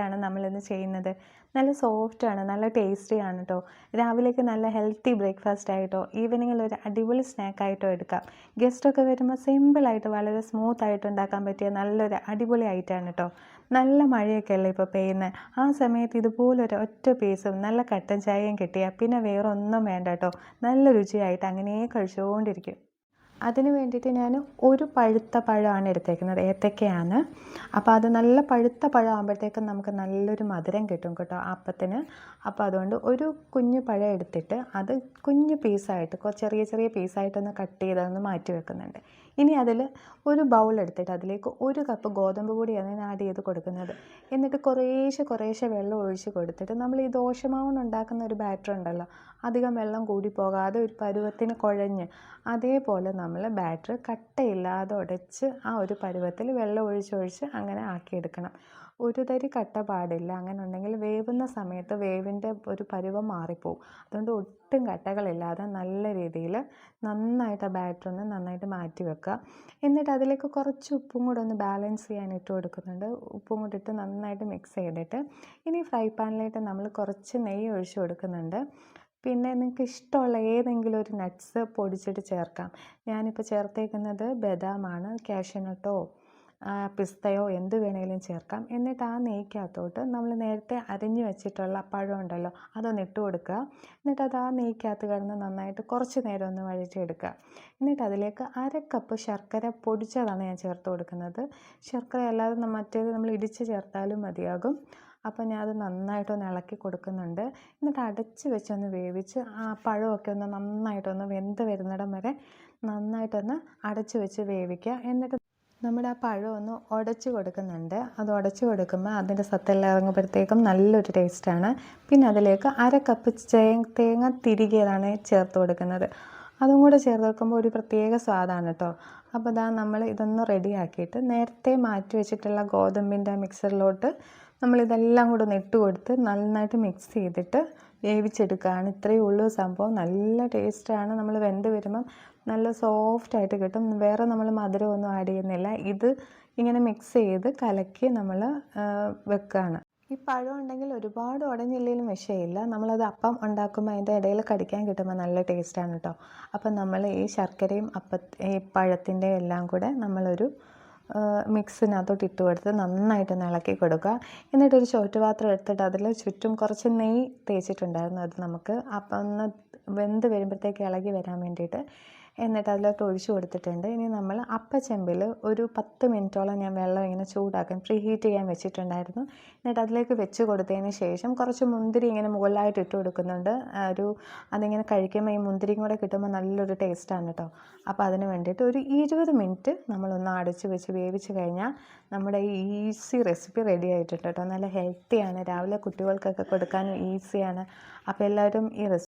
ാണ് നമ്മളിന്ന് ചെയ്യുന്നത്. നല്ല സോഫ്റ്റാണ്, നല്ല ടേസ്റ്റിയാണ് കേട്ടോ. രാവിലേക്ക് നല്ല ഹെൽത്തി ബ്രേക്ക്ഫാസ്റ്റ് ആയിട്ടോ ഈവനിങ്ങിൽ ഒരു അടിപൊളി സ്നാക്കായിട്ടോ എടുക്കാം. ഗസ്റ്റൊക്കെ വരുമ്പോൾ സിമ്പിളായിട്ട് വളരെ സ്മൂത്തായിട്ട് ഉണ്ടാക്കാൻ പറ്റിയ നല്ലൊരു അടിപൊളി ഐറ്റമാണ് കേട്ടോ. നല്ല മഴയൊക്കെ അല്ലേ ഇപ്പോൾ പെയ്യുന്നത്. ആ സമയത്ത് ഇതുപോലൊരു ഒറ്റ പീസും നല്ല കട്ടൻ ചായയും കിട്ടിയാൽ പിന്നെ വേറെ ഒന്നും വേണ്ട കേട്ടോ. നല്ല രുചിയായിട്ട് അങ്ങനെ കഴിച്ചുകൊണ്ടിരിക്കും. അതിന് വേണ്ടിയിട്ട് ഞാൻ ഒരു പഴുത്ത പഴമാണ് എടുത്തേക്കുന്നത്, ഏത്തക്കയാണ്. അപ്പോൾ അത് നല്ല പഴുത്ത പഴം ആകുമ്പോഴത്തേക്കും നമുക്ക് നല്ലൊരു മധുരം കിട്ടും കേട്ടോ അപ്പത്തിന്. അപ്പോൾ അതുകൊണ്ട് ഒരു കുഞ്ഞു പഴം എടുത്തിട്ട് അത് കുഞ്ഞു പീസായിട്ട് ചെറിയ ചെറിയ പീസായിട്ടൊന്ന് കട്ട് ചെയ്തൊന്ന് മാറ്റി വെക്കുന്നുണ്ട്. ഇനി അതിൽ ഒരു ബൗൾ എടുത്തിട്ട് അതിലേക്ക് 1 കപ്പ് ഗോതമ്പ് പൊടിയാണ് ഞാൻ ആഡ് ചെയ്ത് കൊടുക്കുന്നത്. എന്നിട്ട് കുറേശ്ശെ വെള്ളം ഒഴിച്ച് കൊടുത്തിട്ട് നമ്മൾ ഈ ദോശമാവ് ഉണ്ടാക്കുന്ന ഒരു ബാറ്റർ ഉണ്ടല്ലോ, അധികം വെള്ളം കൂടി പോകാതെ ഒരു പരുവത്തിന് കുഴഞ്ഞ് അതേപോലെ നമ്മൾ ബാറ്റർ കട്ടയില്ലാതെ ഉടച്ച് ആ ഒരു പരുവത്തിൽ വെള്ളം ഒഴിച്ചൊഴിച്ച് അങ്ങനെ ആക്കിയെടുക്കണം. ഒരു തരി കട്ട പാടില്ല. അങ്ങനെ ഉണ്ടെങ്കിൽ വേവുന്ന സമയത്ത് വേവിൻ്റെ ഒരു പരുവം മാറിപ്പോവും. അതുകൊണ്ട് ഒട്ടും കട്ടകളില്ലാതെ നല്ല രീതിയിൽ നന്നായിട്ട് ആ ബാറ്റർ ഒന്ന് നന്നായിട്ട് മാറ്റി വെക്കുക. എന്നിട്ട് അതിലേക്ക് കുറച്ച് ഉപ്പും കൂടെ ഒന്ന് ബാലൻസ് ചെയ്യാൻ ഇട്ട് കൊടുക്കുന്നുണ്ട്. ഉപ്പും കൂടി ഇട്ട് നന്നായിട്ട് മിക്സ് ചെയ്തിട്ട് ഇനി ഫ്രൈ പാനിലേക്ക് നമ്മൾ കുറച്ച് നെയ്യ് ഒഴിച്ച് കൊടുക്കുന്നുണ്ട്. പിന്നെ നിങ്ങൾക്ക് ഇഷ്ടമുള്ള ഏതെങ്കിലും ഒരു നട്ട്സ് പൊടിച്ചിട്ട് ചേർക്കാം. ഞാനിപ്പോൾ ചേർത്തേക്കുന്നത് ബദാമാണ്. കാഷ്യൂനട്ടോ പിസ്തയോ എന്ത് വേണമെങ്കിലും ചേർക്കാം. എന്നിട്ട് ആ നെയ്ക്കകത്തോട്ട് നമ്മൾ നേരത്തെ അരിഞ്ഞു വെച്ചിട്ടുള്ള പഴം ഉണ്ടല്ലോ അതൊന്ന് ഇട്ട് കൊടുക്കുക. എന്നിട്ട് അത് ആ നെയ്ക്കകത്ത് കിടന്ന് നന്നായിട്ട് കുറച്ച് നേരം ഒന്ന് വഴറ്റിയെടുക്കുക. എന്നിട്ട് അതിലേക്ക് 1/2 കപ്പ് ശർക്കര പൊടിച്ചതാണ് ഞാൻ ചേർത്ത് കൊടുക്കുന്നത്. ശർക്കര അല്ലാതെ മറ്റേത് നമ്മൾ ഇടിച്ച് ചേർത്താലും മതിയാകും. അപ്പോൾ ഞാൻ അത് നന്നായിട്ടൊന്ന് ഇളക്കി കൊടുക്കുന്നുണ്ട്. എന്നിട്ട് അടച്ച് വെച്ചൊന്ന് വേവിച്ച് ആ പഴമൊക്കെ ഒന്ന് നന്നായിട്ടൊന്ന് വെന്ത് വരുന്നിടം വരെ നന്നായിട്ടൊന്ന് അടച്ച് വെച്ച് വേവിക്കുക. എന്നിട്ട് നമ്മുടെ ആ പഴം ഒന്ന് ഉടച്ച് കൊടുക്കുന്നുണ്ട്. അത് ഉടച്ച് കൊടുക്കുമ്പോൾ അതിൻ്റെ സത്തെല്ലാം ഇറങ്ങുമ്പോഴത്തേക്കും നല്ലൊരു ടേസ്റ്റാണ്. പിന്നെ അതിലേക്ക് 1/2 കപ്പ് തേങ്ങ തിരികിയതാണ് ചേർത്ത് കൊടുക്കുന്നത്. അതും കൂടെ ചേർത്ത് വെക്കുമ്പോൾ ഒരു പ്രത്യേക സ്വാദാണ് കേട്ടോ. അപ്പോൾ നമ്മൾ ഇതൊന്ന് റെഡിയാക്കിയിട്ട് നേരത്തെ മാറ്റി വെച്ചിട്ടുള്ള ഗോതമ്പിൻ്റെ മിക്സറിലോട്ട് നമ്മളിതെല്ലാം കൂടെ ഒന്ന് ഇട്ട് കൊടുത്ത് നന്നായിട്ട് മിക്സ് ചെയ്തിട്ട് വേവിച്ചെടുക്കുകയാണ്. ഇത്രയേ ഉള്ളൂ സംഭവം. നല്ല ടേസ്റ്റാണ്. നമ്മൾ വെന്ത് വരുമ്പം നല്ല സോഫ്റ്റായിട്ട് കിട്ടും. വേറെ നമ്മൾ മധുരമൊന്നും ആഡ് ചെയ്യുന്നില്ല. ഇത് ഇങ്ങനെ മിക്സ് ചെയ്ത് കലക്കി നമ്മൾ വെക്കുകയാണ്. ഈ പഴം ഉണ്ടെങ്കിൽ ഒരുപാട് ഉടഞ്ഞില്ലെങ്കിലും വിഷയമില്ല. നമ്മളത് അപ്പം ഉണ്ടാക്കുമ്പോൾ അതിൻ്റെ ഇടയിൽ കടിക്കാൻ കിട്ടുമ്പോൾ നല്ല ടേസ്റ്റാണ് കേട്ടോ. അപ്പം നമ്മൾ ഈ ശർക്കരയും ഈ പഴത്തിൻ്റെ എല്ലാം കൂടെ നമ്മളൊരു മിക്സിനകത്തോട്ട് ഇട്ട് കൊടുത്ത് നന്നായിട്ടൊന്ന് ഇളക്കി കൊടുക്കുക. എന്നിട്ടൊരു ചോറ്റുപാത്രം എടുത്തിട്ട് അതിൽ ചുറ്റും കുറച്ച് നെയ്യ് തേച്ചിട്ടുണ്ടായിരുന്നു. അത് നമുക്ക് അപ്പം ഒന്ന് വെന്ത് വരുമ്പോഴത്തേക്ക് ഇളകി വരാൻ വേണ്ടിയിട്ട് എന്നിട്ട് അതിലോട്ട് ഒഴിച്ചു കൊടുത്തിട്ടുണ്ട്. ഇനി നമ്മൾ അപ്പച്ചെമ്പിൽ ഒരു 10 മിനിറ്റോളം ഞാൻ വെള്ളം ഇങ്ങനെ ചൂടാക്കാൻ പ്രീ ഹീറ്റ് ചെയ്യാൻ വെച്ചിട്ടുണ്ടായിരുന്നു. എന്നിട്ട് അതിലേക്ക് വെച്ച് കൊടുത്തതിന് ശേഷം കുറച്ച് മുന്തിരി ഇങ്ങനെ മുകളിലായിട്ട് ഇട്ട് കൊടുക്കുന്നുണ്ട്. അതിങ്ങനെ കഴിക്കുമ്പോൾ ഈ മുന്തിരിയും കൂടെ കിട്ടുമ്പോൾ നല്ലൊരു ടേസ്റ്റാണ് കേട്ടോ. അപ്പോൾ അതിന് വേണ്ടിയിട്ട് ഒരു 20 മിനിറ്റ് നമ്മളൊന്ന് അടച്ച് വെച്ച് വേവിച്ച് കഴിഞ്ഞാൽ നമ്മുടെ ഈ ഈസി റെസിപ്പി റെഡി ആയിട്ടുണ്ട് കേട്ടോ. നല്ല ഹെൽത്തിയാണ്. രാവിലെ കുട്ടികൾക്കൊക്കെ കൊടുക്കാനും ഈസിയാണ്. അപ്പോൾ എല്ലാവരും ഈ